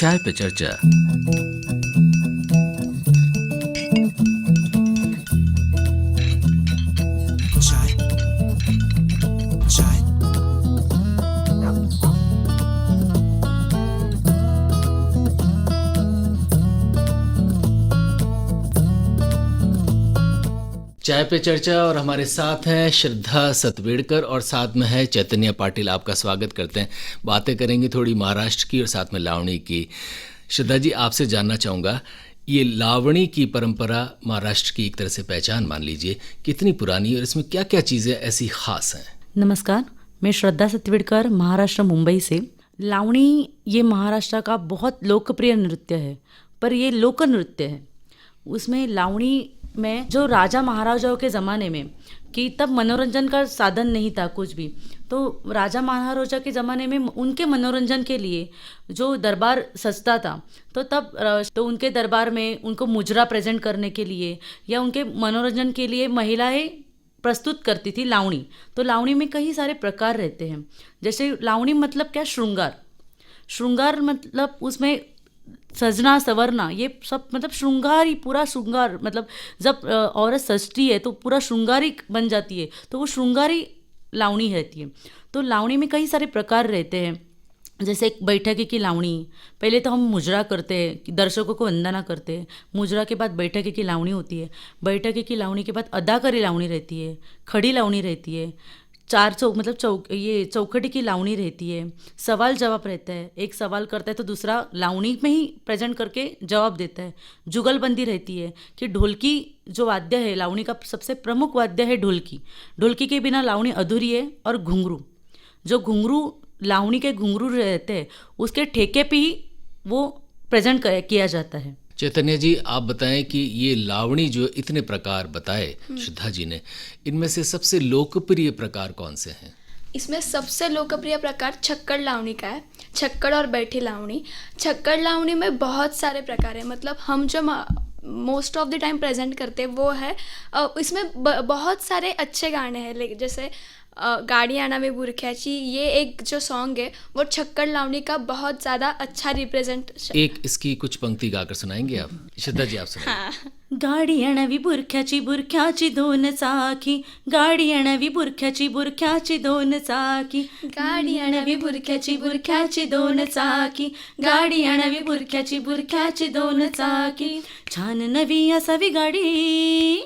चाय पे चर्चा। चाय चाय चाय पे चर्चा और हमारे साथ हैं श्रद्धा सतवेड़कर और साथ में है चैतन्य पाटिल। आपका स्वागत करते हैं। बातें करेंगे थोड़ी महाराष्ट्र की और साथ में लावणी की। श्रद्धा जी, आपसे जानना चाहूँगा, ये लावणी की परंपरा महाराष्ट्र की एक तरह से पहचान मान लीजिए, कितनी पुरानी और इसमें क्या क्या चीज़ें ऐसी खास हैं? नमस्कार, मैं श्रद्धा सतवेड़कर, महाराष्ट्र मुंबई से। लावणी ये महाराष्ट्र का बहुत लोकप्रिय नृत्य है, पर ये लोक नृत्य है। उसमें लावणी में जो राजा महाराजाओं के ज़माने में, कि तब मनोरंजन का साधन नहीं था कुछ भी, तो राजा महाराजा के ज़माने में उनके मनोरंजन के लिए जो दरबार सजता था, तो उनके दरबार में उनको मुजरा प्रेजेंट करने के लिए या उनके मनोरंजन के लिए महिलाएं प्रस्तुत करती थी लावणी। तो लावणी में कई सारे प्रकार रहते हैं। जैसे लावणी मतलब क्या, श्रृंगार मतलब उसमें सजना संवरना, ये सब मतलब श्रृंगार ही, पूरा श्रृंगार मतलब जब औरत सजती है तो पूरा श्रृंगारी बन जाती है, तो वो श्रृंगारी लावणी रहती है। तो लावणी में कई सारे प्रकार रहते हैं। जैसे एक बैठकी की लावणी, पहले तो हम मुजरा करते हैं कि दर्शकों को वंदना करते हैं। मुजरा के बाद बैठकी की लावणी होती है। बैठकी की लावणी के बाद अदाकरी लावणी रहती है, खड़ी लावणी रहती है, चौखटी की लावणी रहती है, सवाल जवाब रहता है, एक सवाल करता है तो दूसरा लावणी में ही प्रेजेंट करके जवाब देता है। जुगलबंदी रहती है कि ढोलकी जो वाद्य है, लावणी का सबसे प्रमुख वाद्य है ढोलकी। ढोलकी के बिना लावणी अधूरी है। और घुंघरू, जो घुंघरू लावणी के घुंघरू रहते हैं, उसके ठेके पे ही वो प्रेजेंट किया जाता है। चैतन्य जी, आप बताएं कि ये लावणी जो इतने प्रकार बताए श्रद्धा जी ने, इनमें से सबसे लोकप्रिय प्रकार कौन से हैं? इसमें सबसे लोकप्रिय प्रकार छक्कड़ लावणी का है। छक्कड़ और बैठी लावणी। छक्कड़ लावणी में बहुत सारे प्रकार हैं। मतलब हम जो most of the time present करते हैं वो है, इसमें बहुत सारे अच्छे गाने हैं। जैसे गाड़ी आना में बुरख्याची, ये एक जो सॉन्ग है वो छक्कड़ लावणी का बहुत ज़्यादा अच्छा रिप्रेजेंट। एक इसकी कुछ पंक्ति गाकर सुनाएंगे आप? श्रद्धा जी, आप सुनाइए। गाडी आणावी बुरख्याची, बुरख्याची दोन चाकी, गाडी आणावी बुरख्याची, बुरख्याची दोन चाकी, गाडी आणावी बुरख्याची, बुरख्याची दोन चाकी, गाडी आणावी बुरख्याची, बुरख्याची दोन चाकी, छान नवी असावी गाडी,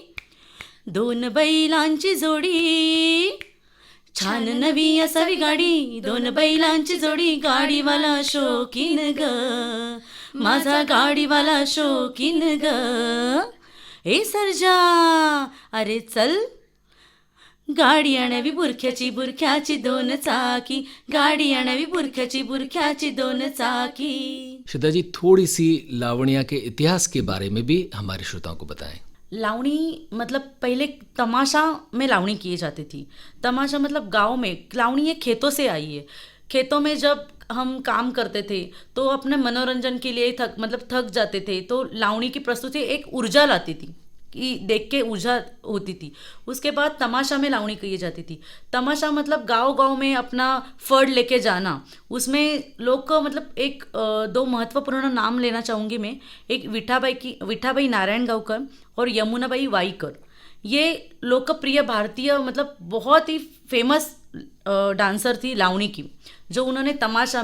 दोन बैलांची जोडी, छान नवी असावी गाडी, दोन बैलांची जोडी, गाडीवाला शौकीन ग, माझा गाडीवाला शौकीन ग, ए सरजा अरे चल, गाडी आणावी बुरख्याची, बुरख्याची दोन चाकी, गाडी आणावी बुरख्याची, बुरख्याची दोन चाकी। श्रद्धा जी, थोड़ी सी लावणिया के इतिहास के बारे में भी हमारे श्रोताओं को बताएं। लावणी मतलब पहले तमाशा में लावणी की जाती थी। तमाशा मतलब गांव में। लावणी ये खेतों से आई है। खेतों में जब हम काम करते थे तो अपने मनोरंजन के लिए थक जाते थे, तो लावणी की प्रस्तुति एक ऊर्जा लाती थी, कि देख के ऊर्जा होती थी। उसके बाद तमाशा में लावणी की जाती थी। तमाशा मतलब गांव-गांव में अपना फड़ लेके जाना। उसमें लोग को मतलब एक दो महत्वपूर्ण नाम लेना चाहूँगी मैं। एक विठाबाई नारायणगावकर और यमुनाबाई वाईकर। ये लोकप्रिय भारतीय मतलब बहुत ही फेमस डांसर थी लावणी की, जो उन्होंने तमाशा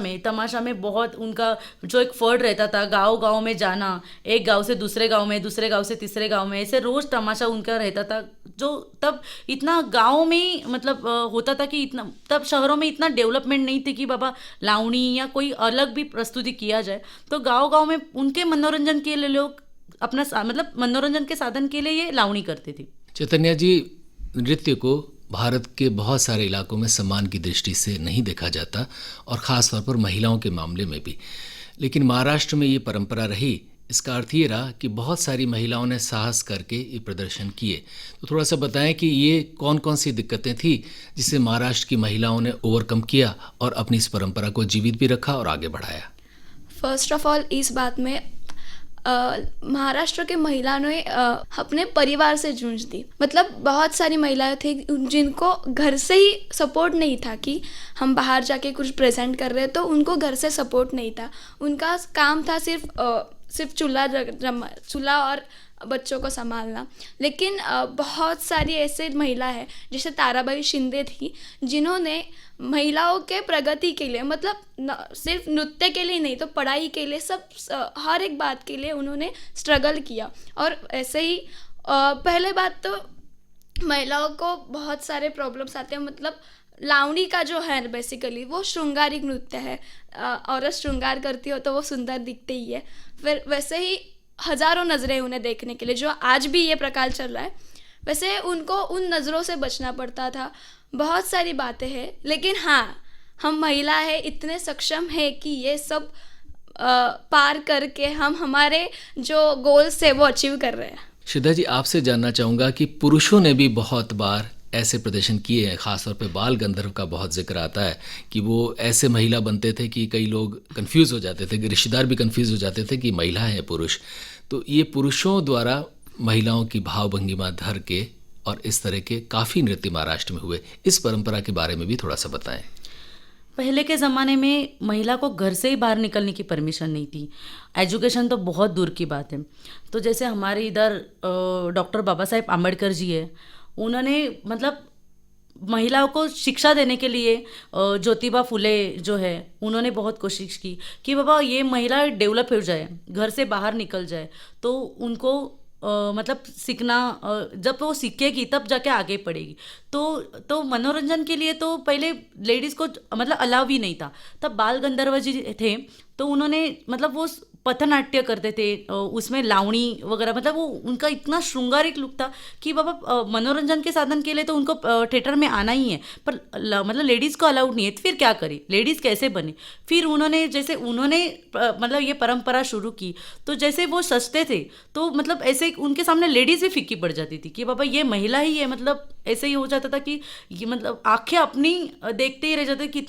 में बहुत उनका जो एक फर्ड रहता था, गांव में जाना, एक गांव से दूसरे गांव में, दूसरे गांव से तीसरे गांव में, ऐसे रोज तमाशा उनका रहता था। जो तब इतना गांव में मतलब होता था कि इतना, तब शहरों में इतना डेवलपमेंट नहीं थी कि बाबा लावणी या कोई अलग भी प्रस्तुति किया जाए। तो गांव में उनके मनोरंजन के लिए लोग अपना मतलब मनोरंजन के साधन के लिए ये लावणी करते थे। चैतन्य जी, नृत्य को भारत के बहुत सारे इलाकों में सम्मान की दृष्टि से नहीं देखा जाता, और ख़ास तौर पर महिलाओं के मामले में भी। लेकिन महाराष्ट्र में ये परंपरा रही। इसका अर्थ ये रहा कि बहुत सारी महिलाओं ने साहस करके ये प्रदर्शन किए। तो थोड़ा सा बताएं कि ये कौन कौन सी दिक्कतें थी जिसे महाराष्ट्र की महिलाओं ने ओवरकम किया और अपनी इस परंपरा को जीवित भी रखा और आगे बढ़ाया। फर्स्ट ऑफ ऑल इस बात में महाराष्ट्र के महिलाओं ने अपने परिवार से जूझ दी। मतलब बहुत सारी महिलाएं थी जिनको घर से ही सपोर्ट नहीं था कि हम बाहर जाके कुछ प्रेजेंट कर रहे हैं, तो उनको घर से सपोर्ट नहीं था। उनका काम था सिर्फ चूल्हा और बच्चों को संभालना। लेकिन बहुत सारी ऐसे महिला है जैसे ताराबाई शिंदे थी, जिन्होंने महिलाओं के प्रगति के लिए, मतलब सिर्फ नृत्य के लिए नहीं तो पढ़ाई के लिए, सब हर एक बात के लिए उन्होंने स्ट्रगल किया। और ऐसे ही पहले बात तो महिलाओं को बहुत सारे प्रॉब्लम्स आते हैं। मतलब लावणी का जो है बेसिकली वो श्रृंगारिक नृत्य है। औरत श्रृंगार करती हो तो वो सुंदर दिखते ही है। फिर वैसे ही हज़ारों नज़रें उन्हें देखने के लिए, जो आज भी ये प्रकार चल रहा है, वैसे उनको उन नज़रों से बचना पड़ता था। बहुत सारी बातें हैं, लेकिन हाँ, हम महिला है इतने सक्षम है कि ये सब पार करके हम हमारे जो गोल्स है वो अचीव कर रहे हैं। श्रद्धा जी, आपसे जानना चाहूँगा कि पुरुषों ने भी बहुत बार ऐसे प्रदर्शन किए हैं। ख़ासतौर पे बाल गंधर्व का बहुत जिक्र आता है कि वो ऐसे महिला बनते थे कि कई लोग कंफ्यूज हो जाते थे, रिश्तेदार भी कंफ्यूज हो जाते थे कि महिला है पुरुष। तो ये पुरुषों द्वारा महिलाओं की भाव भंगिमा धर के और इस तरह के काफ़ी नृत्य महाराष्ट्र में हुए। इस परंपरा के बारे में भी थोड़ा सा बताएं। पहले के ज़माने में महिला को घर से ही बाहर निकलने की परमिशन नहीं थी। एजुकेशन तो बहुत दूर की बात है। तो जैसे हमारे इधर डॉक्टर बाबा साहेब आम्बेडकर जी है, उन्होंने मतलब महिलाओं को शिक्षा देने के लिए ज्योतिबा फुले जो है उन्होंने बहुत कोशिश की कि बाबा ये महिला डेवलप हो जाए, घर से बाहर निकल जाए। तो उनको मतलब सीखना, जब वो सीखेगी तब जाके आगे पढ़ेगी। तो मनोरंजन के लिए तो पहले लेडीज़ को मतलब अलाउ भी नहीं था। तब बाल गंधर्व जी थे तो उन्होंने मतलब वो पथनाट्य करते थे, उसमें लावणी वगैरह, मतलब वो उनका इतना श्रृंगारिक लुक था कि बाबा मनोरंजन के साधन के लिए तो उनको थिएटर में आना ही है, पर मतलब लेडीज़ को अलाउड नहीं है। तो फिर क्या करे, लेडीज़ कैसे बने? फिर उन्होंने मतलब ये परंपरा शुरू की। तो जैसे वो सजते थे तो मतलब ऐसे उनके सामने लेडीज़ भी फीकी पड़ जाती थी कि बाबा ये महिला ही है। मतलब ऐसे ही हो जाता था कि ये मतलब आंखें अपनी देखते ही रह जाते कि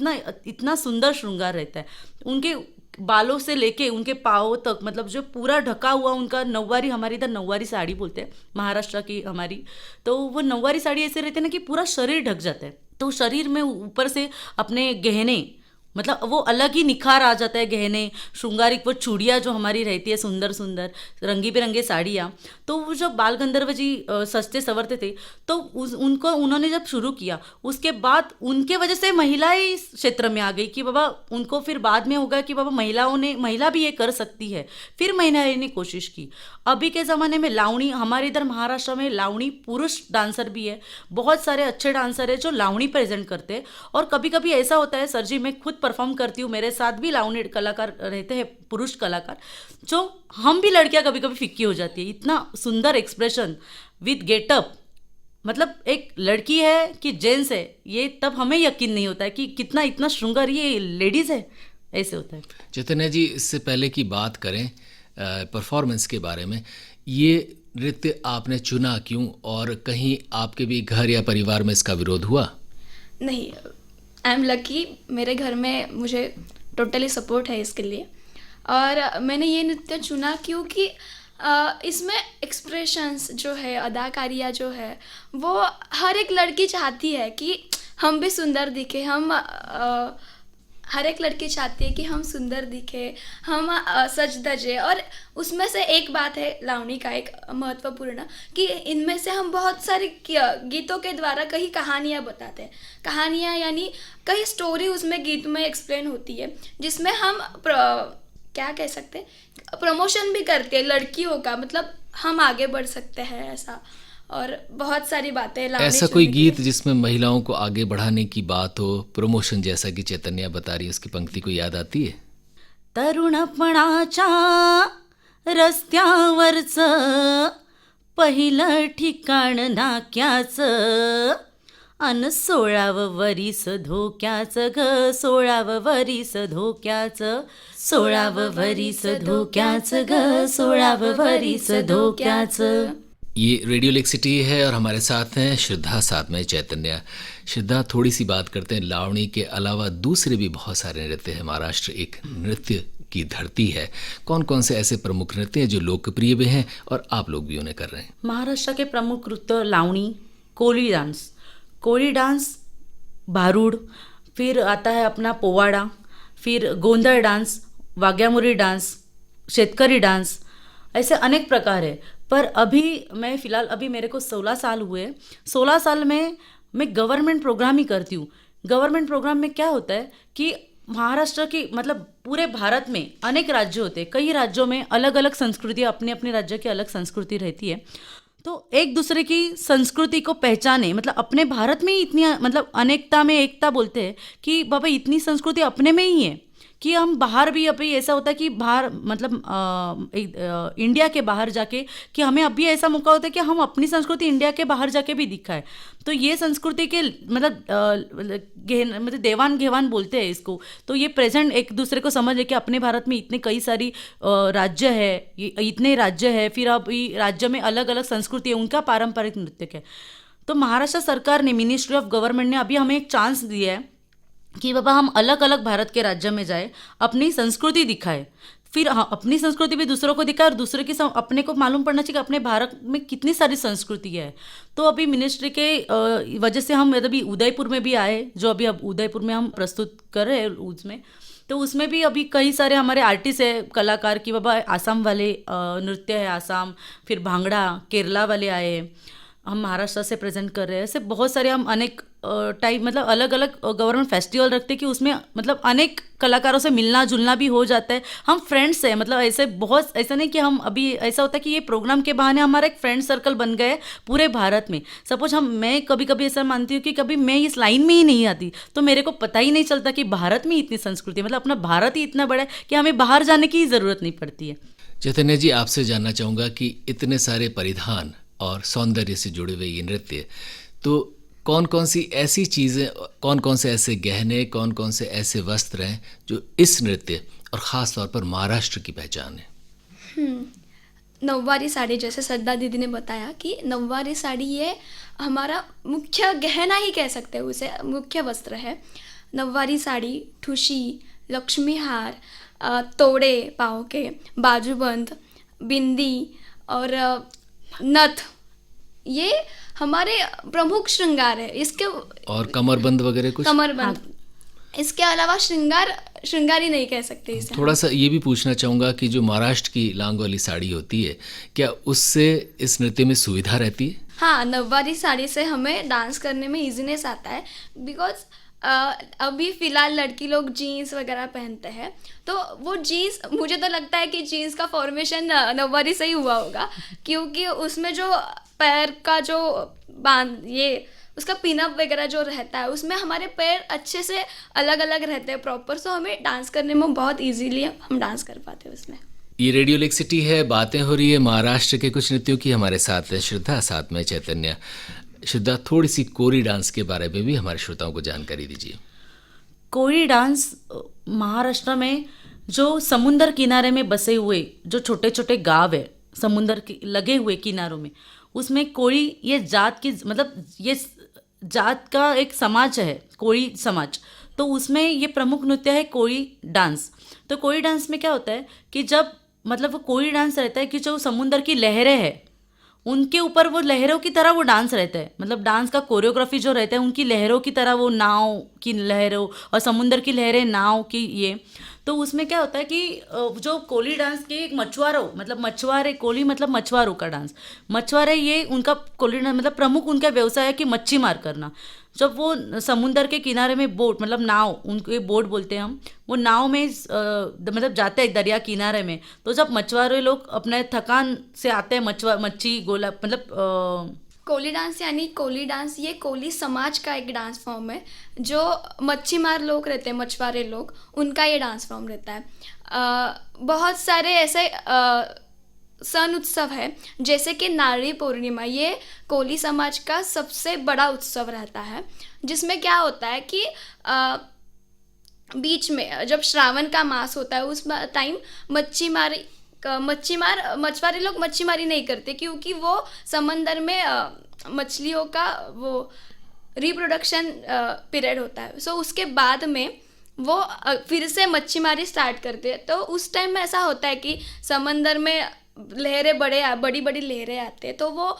इतना सुंदर श्रृंगार रहता है। उनके बालों से लेके उनके पाँव तक, मतलब जो पूरा ढका हुआ उनका नौवारी, हमारे इधर नौवारी साड़ी बोलते हैं महाराष्ट्र की हमारी, तो वो नौवारी साड़ी ऐसे रहते हैं ना कि पूरा शरीर ढक जाता है। तो शरीर में ऊपर से अपने गहने, मतलब वो अलग ही निखार आ जाता है, गहने श्रृंगारिक, वो चूड़ियाँ जो हमारी रहती है सुंदर सुंदर रंगी बिरंगे साड़ियाँ। तो वो जब बाल गंधर्व जी सजते संवरते थे तो उनको उन्होंने जब शुरू किया, उसके बाद उनके वजह से महिलाएं इस क्षेत्र में आ गई कि बाबा उनको फिर बाद में होगा कि बाबा महिला भी ये कर सकती है। फिर महिलाएं ने कोशिश की। अभी के ज़माने में लावणी, हमारे इधर महाराष्ट्र में लावणी पुरुष डांसर भी है, बहुत सारे अच्छे डांसर है जो लावणी प्रेजेंट करते हैं। और कभी कभी ऐसा होता है सर जी, मैं खुद परफॉर्म करती हूँ, मेरे साथ भी लावणी कलाकार रहते हैं, पुरुष कलाकार, जो हम भी लड़कियां कभी कभी फिक्की हो जाती है। इतना सुंदर एक्सप्रेशन विद गेटअप, मतलब एक लड़की है कि जेंट्स है, ये तब हमें यकीन नहीं होता है कि कितना इतना श्रृंगार ये लेडीज़ है, ऐसे होता है। चैतन्या जी, इससे पहले की बात करें परफॉर्मेंस के बारे में, ये नृत्य आपने चुना क्यों, और कहीं आपके भी घर या परिवार में इसका विरोध हुआ? नहीं, आई एम लकी, मेरे घर में मुझे टोटली सपोर्ट है इसके लिए। और मैंने ये नृत्य चुना क्योंकि इसमें एक्सप्रेशंस जो है, अदाकारियाँ जो है, वो हर एक लड़की चाहती है कि हम भी सुंदर दिखे। हर एक लड़की चाहती है कि हम सुंदर दिखे, हम सज धजे। और उसमें से एक बात है लावणी का एक महत्वपूर्ण, कि इनमें से हम बहुत सारे गीतों के द्वारा कई कहानियाँ बताते हैं। कहानियाँ यानी कई स्टोरी उसमें गीत में एक्सप्लेन होती है, जिसमें हम क्या कह सकते हैं, प्रमोशन भी करते हैं लड़कियों का, मतलब हम आगे बढ़ सकते हैं ऐसा। और बहुत सारी बातें। ऐसा कोई गीत जिसमें महिलाओं को आगे बढ़ाने की बात हो, प्रमोशन जैसा कि चैतन्या बता रही है, उसकी पंक्ति को याद आती है? तरुणपणाच्या रस्त्यावरचं पहिलं ठिकाण नाक्याचं, अन 16वं वरीस धोक्याचं ग, 16वं वरीस धोक्याचं, 16वं वरीस धोक्याचं ग, 16वं वरीस धोक्याचं। ये रेडियो लेक सिटी है और हमारे साथ हैं श्रद्धा, साथ में चैतन्या। श्रद्धा, थोड़ी सी बात करते हैं, लावणी के अलावा दूसरे भी बहुत सारे नृत्य हैं। महाराष्ट्र एक नृत्य की धरती है, कौन कौन से ऐसे प्रमुख नृत्य हैं जो लोकप्रिय भी हैं और आप लोग भी उन्हें कर रहे हैं? महाराष्ट्र के प्रमुख नृत्य लावणी, कोली डांस, भारूड, फिर आता है अपना पोवाड़ा, फिर गोंधळ डांस, वाघ्यामुरी डांस, शेतकरी डांस, ऐसे अनेक प्रकार है। पर अभी मैं फ़िलहाल अभी मेरे को 16 साल हुए। 16 साल में मैं गवर्नमेंट प्रोग्राम ही करती हूँ। गवर्नमेंट प्रोग्राम में क्या होता है कि महाराष्ट्र की मतलब पूरे भारत में अनेक राज्य होते हैं, कई राज्यों में अलग अलग संस्कृति, अपने अपने राज्य की अलग संस्कृति रहती है। तो एक दूसरे की संस्कृति को पहचाने, मतलब अपने भारत में ही इतनी मतलब अनेकता में एकता बोलते हैं कि बाबा इतनी संस्कृति अपने में ही है कि हम बाहर भी अभी ऐसा होता है कि बाहर मतलब इंडिया के बाहर जाके कि हमें अभी ऐसा मौका होता है कि हम अपनी संस्कृति इंडिया के बाहर जाके भी दिखाएं। तो ये संस्कृति के मतलब देवान घेवान बोलते हैं इसको। तो ये प्रेजेंट एक दूसरे को समझे कि अपने भारत में इतने कई सारी राज्य है, इतने राज्य है, फिर अब राज्य में अलग अलग संस्कृति है, उनका पारंपरिक नृत्य है। तो महाराष्ट्र सरकार ने, मिनिस्ट्री ऑफ गवर्नमेंट ने अभी हमें एक चांस दिया है कि बाबा हम अलग अलग भारत के राज्य में जाए, अपनी संस्कृति दिखाए, फिर हाँ अपनी संस्कृति भी दूसरों को दिखाए और दूसरे की अपने को मालूम पड़ना चाहिए कि अपने भारत में कितनी सारी संस्कृति है। तो अभी मिनिस्ट्री के वजह से हम अभी उदयपुर में भी आए, जो अभी अब उदयपुर में हम प्रस्तुत कर रहे हैं उसमें। तो उसमें भी अभी कई सारे हमारे आर्टिस्ट है, कलाकार की बाबा आसाम वाले नृत्य है, आसाम, फिर भांगड़ा केरला वाले आए, हम महाराष्ट्र से प्रेजेंट कर रहे हैं। ऐसे बहुत सारे हम अनेक टाइप मतलब अलग अलग गवर्नमेंट फेस्टिवल रखते हैं कि उसमें मतलब अनेक कलाकारों से मिलना जुलना भी हो जाता है। हम फ्रेंड्स हैं, मतलब ऐसे बहुत ऐसा नहीं कि हम अभी ऐसा होता है कि ये प्रोग्राम के बहाने हमारा एक फ्रेंड सर्कल बन गए पूरे भारत में। सपोज मैं कभी कभी ऐसा मानती हूँ कि कभी मैं इस लाइन में ही नहीं आती तो मेरे को पता ही नहीं चलता कि भारत में इतनी संस्कृति, मतलब अपना भारत ही इतना बड़ा है कि हमें बाहर जाने की ज़रूरत नहीं पड़ती है। चैतन्य जी, आपसे जानना चाहूँगा कि इतने सारे परिधान और सौंदर्य से जुड़े हुए ये नृत्य, तो कौन कौन सी ऐसी चीज़ें, कौन कौन से ऐसे गहने, कौन कौन से ऐसे वस्त्र हैं जो इस नृत्य और ख़ास तौर पर महाराष्ट्र की पहचान है? नौवारी साड़ी, जैसे श्रद्धा दीदी ने बताया कि नौवारी साड़ी ये हमारा मुख्य गहना ही कह सकते हैं, उसे मुख्य वस्त्र है। नौवारी साड़ी, ठुशी, लक्ष्मी हार, तोड़े पाँव के, बाजूबंद, बिंदी और नथ, ये हमारे प्रमुख श्रृंगार है। इसके और कमरबंद वगैरह कुछ? कमरबंद, इसके अलावा श्रृंगार ही नहीं कह सकते इसे। थोड़ा सा ये भी पूछना चाहूँगा कि जो महाराष्ट्र की लांग वाली साड़ी होती है, क्या उससे इस नृत्य में सुविधा रहती है? हाँ, नौवारी साड़ी से हमें डांस करने में इजीनेस आता है, बिकॉज अभी फ़िलहाल लड़की लोग जीन्स वगैरह पहनते हैं, तो वो जीन्स, मुझे तो लगता है कि जीन्स का फॉर्मेशन नौवारी से ही हुआ होगा, क्योंकि उसमें जो पैर का जो ये उसका पिनअप वगैरह जो रहता है, उसमें हमारे पैर अच्छे से अलग अलग रहते हैं प्रॉपर, सो हमें डांस करने में बहुत इजीली हम डांस कर पाते हैं उसमें। ये रेडियो लेक्सिटी है, बातें हो रही है महाराष्ट्र के कुछ नृत्यों की। हमारे साथ है श्रद्धा, साथ में चैतन्य। श्रद्धा, थोड़ी सी कोरी डांस के बारे में भी हमारे श्रोताओं को जानकारी दीजिए। कोरी डांस महाराष्ट्र में जो समुंदर किनारे में बसे हुए जो छोटे छोटे गांव है, समुंदर के लगे हुए किनारों में, उसमें कोरी ये जात की मतलब ये जात का एक समाज है, कोरी समाज। तो उसमें ये प्रमुख नृत्य है कोरी डांस। तो कोरी डांस में क्या होता है कि जब मतलब वो कोरी डांस रहता है कि जो समुंदर की लहरें हैं उनके ऊपर वो लहरों की तरह वो डांस रहता है, मतलब डांस का कोरियोग्राफी जो रहता है उनकी लहरों की तरह, वो नाव की लहरों और समुंदर की लहरें नाव की ये। तो उसमें क्या होता है कि जो कोली डांस के एक मछुआरों मतलब मछुआरे, कोली मतलब मछुआरों का डांस, मछुआरे ये उनका कोली डांस मतलब प्रमुख उनका व्यवसाय है कि मच्छी मार करना। जब वो समुंदर के किनारे में बोट मतलब नाव, उनके बोट बोलते हैं हम, वो नाव में मतलब जाते हैं दरिया किनारे में। तो जब मछुआरे लोग अपने थकान से आते हैं मच्छी गोला मतलब कोली डांस, यानी कोली डांस ये कोली समाज का एक डांस फॉर्म है। जो मच्छीमार लोग रहते हैं, मछुआरे लोग, उनका ये डांस फॉर्म रहता है। बहुत सारे ऐसे सन उत्सव है, जैसे कि नारळी पूर्णिमा, ये कोली समाज का सबसे बड़ा उत्सव रहता है, जिसमें क्या होता है कि बीच में जब श्रावण का मास होता है उस टाइम मछुआरे लोग मच्छीमारी नहीं करते, क्योंकि वो समंदर में मछलियों का वो रिप्रोडक्शन पीरियड होता है। सो उसके बाद में फिर से मच्छी मारी स्टार्ट करते हैं। तो उस टाइम में ऐसा होता है कि समंदर में लहरें बड़ी बड़ी लहरें आते हैं, तो वो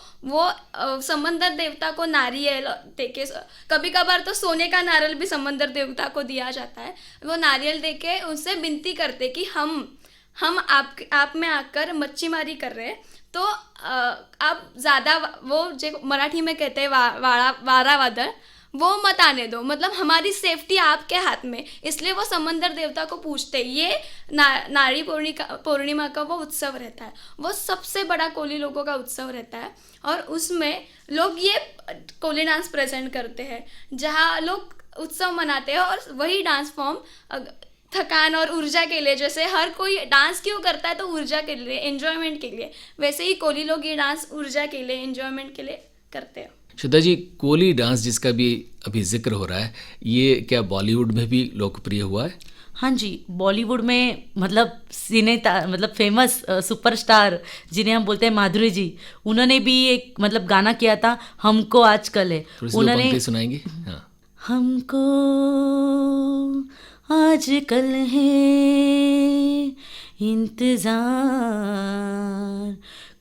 समंदर देवता को नारियल देके, कभी कभार तो सोने का नारियल भी समंदर देवता को दिया जाता है। वो नारियल देके उनसे विनती करते कि हम आप में आकर मच्छी मारी कर रहे हैं, तो आप ज़्यादा वो जो मराठी में कहते हैं वारा वादळ, वो मत आने दो, मतलब हमारी सेफ्टी आपके हाथ में। इसलिए वो समंदर देवता को पूछते हैं। ये नारी पूर्णिमा का वो उत्सव रहता है, वो सबसे बड़ा कोली लोगों का उत्सव रहता है। और उसमें लोग ये कोली डांस प्रेजेंट करते हैं, जहाँ लोग उत्सव मनाते हैं। और वही डांस फॉर्म थकान और ऊर्जा के लिए, जैसे हर कोई डांस क्यों करता है, तो ऊर्जा के लिए, एंजॉयमेंट के लिए, वैसे ही कोली लोग ये डांस ऊर्जा के लिए, एंजॉयमेंट के लिए करते हैं। श्रद्धा जी, कोली डांस जिसका भी अभी जिक्र हो रहा है, ये क्या बॉलीवुड में भी लोकप्रिय हुआ है? हाँ जी, बॉलीवुड में मतलब मतलब फेमस सुपरस्टार जिन्हें हम बोलते हैं माधुरी जी, उन्होंने भी एक मतलब गाना किया था, हमको आजकल है। उन्होंने पंक्ति सुनाएंगे? हाँ। हमको आजकल है इंतजार,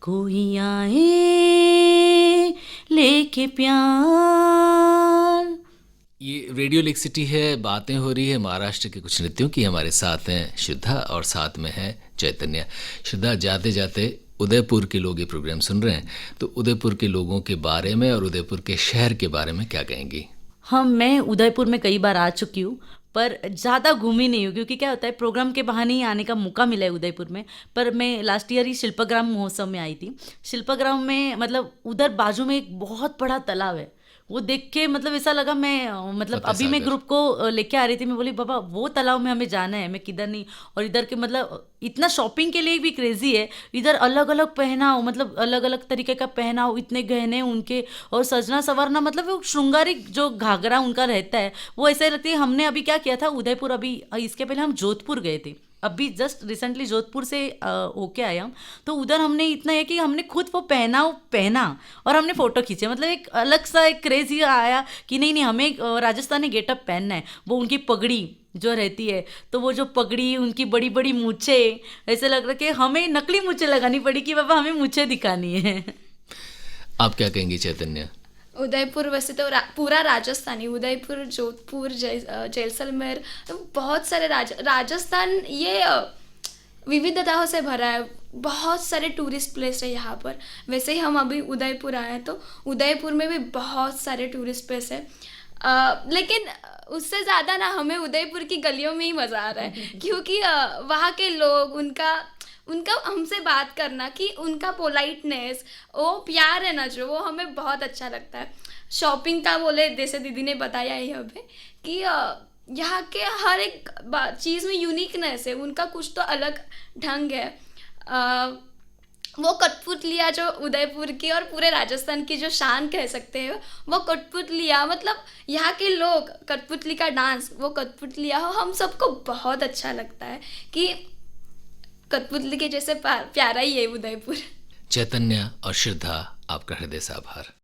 कोई आए लेके प्यार। ये रेडियो लेक सिटी है, बातें हो रही है महाराष्ट्र के कुछ नृत्यों की। हमारे साथ हैं श्रद्धा और साथ में है चैतन्य। श्रद्धा, जाते जाते उदयपुर के लोग ये प्रोग्राम सुन रहे हैं, तो उदयपुर के लोगों के बारे में और उदयपुर के शहर के बारे में क्या कहेंगी? मैं उदयपुर में कई बार आ चुकी हूँ, पर ज़्यादा घूमी नहीं हूँ, क्योंकि क्या होता है, प्रोग्राम के बहाने ही आने का मौका मिला है उदयपुर में। पर मैं लास्ट ईयर ही शिल्पग्राम महोत्सव में आई थी। शिल्पग्राम में मतलब उधर बाजू में एक बहुत बड़ा तालाब है, वो देख के मतलब ऐसा लगा, मैं मतलब अभी मैं ग्रुप को लेके आ रही थी, मैं बोली बाबा वो तालाब में हमें जाना है, मैं किधर नहीं। और इधर के मतलब इतना शॉपिंग के लिए भी क्रेजी है, इधर अलग अलग पहनाव, मतलब अलग अलग तरीके का पहनाव, इतने गहने उनके, और सजना संवरना, मतलब वो श्रृंगारिक जो घाघरा उनका रहता है, वो ऐसे लगती है। हमने अभी क्या किया था उदयपुर, अभी इसके पहले हम जोधपुर गए थे, अभी जस्ट रिसेंटली जोधपुर से होके आया हम। तो उधर हमने इतना है कि हमने खुद वो पहना और हमने फ़ोटो खींचे। मतलब एक अलग सा एक क्रेज़ ही आया कि नहीं हमें राजस्थानी गेटअप पहनना है। वो उनकी पगड़ी जो रहती है, तो वो जो पगड़ी, उनकी बड़ी बड़ी मूछें, ऐसे लग रहा कि हमें नकली मूछें लगानी पड़ी कि बाबा हमें मूछें दिखानी है। आप क्या कहेंगी चैतन्य? उदयपुर वैसे तो पूरा राजस्थानी, उदयपुर, जोधपुर, जैसलमेर, बहुत सारे राजस्थान ये विविधताओं से भरा है। बहुत सारे टूरिस्ट प्लेस है यहाँ पर। वैसे ही हम अभी उदयपुर आए हैं, तो उदयपुर में भी बहुत सारे टूरिस्ट प्लेस है। लेकिन उससे ज़्यादा ना हमें उदयपुर की गलियों में ही मज़ा आ रहा है, क्योंकि वहाँ के लोग, उनका हमसे बात करना, कि उनका पोलाइटनेस, वो प्यार है ना, जो वो हमें बहुत अच्छा लगता है। शॉपिंग का बोले, जैसे दीदी ने बताया ही हमें कि यहाँ के हर एक चीज़ में यूनिकनेस है, उनका कुछ तो अलग ढंग है। वो कठपुतलियाँ जो उदयपुर की और पूरे राजस्थान की जो शान कह सकते हैं, वो कठपुतलियाँ, मतलब यहाँ के लोग, कठपुतली का डांस, वो कठपुतलियाँ हो, हम सबको बहुत अच्छा लगता है कि कठपुतली के जैसे प्यारा ही है उदयपुर। चैतन्य और श्रद्धा, आपका हृदय से आभार।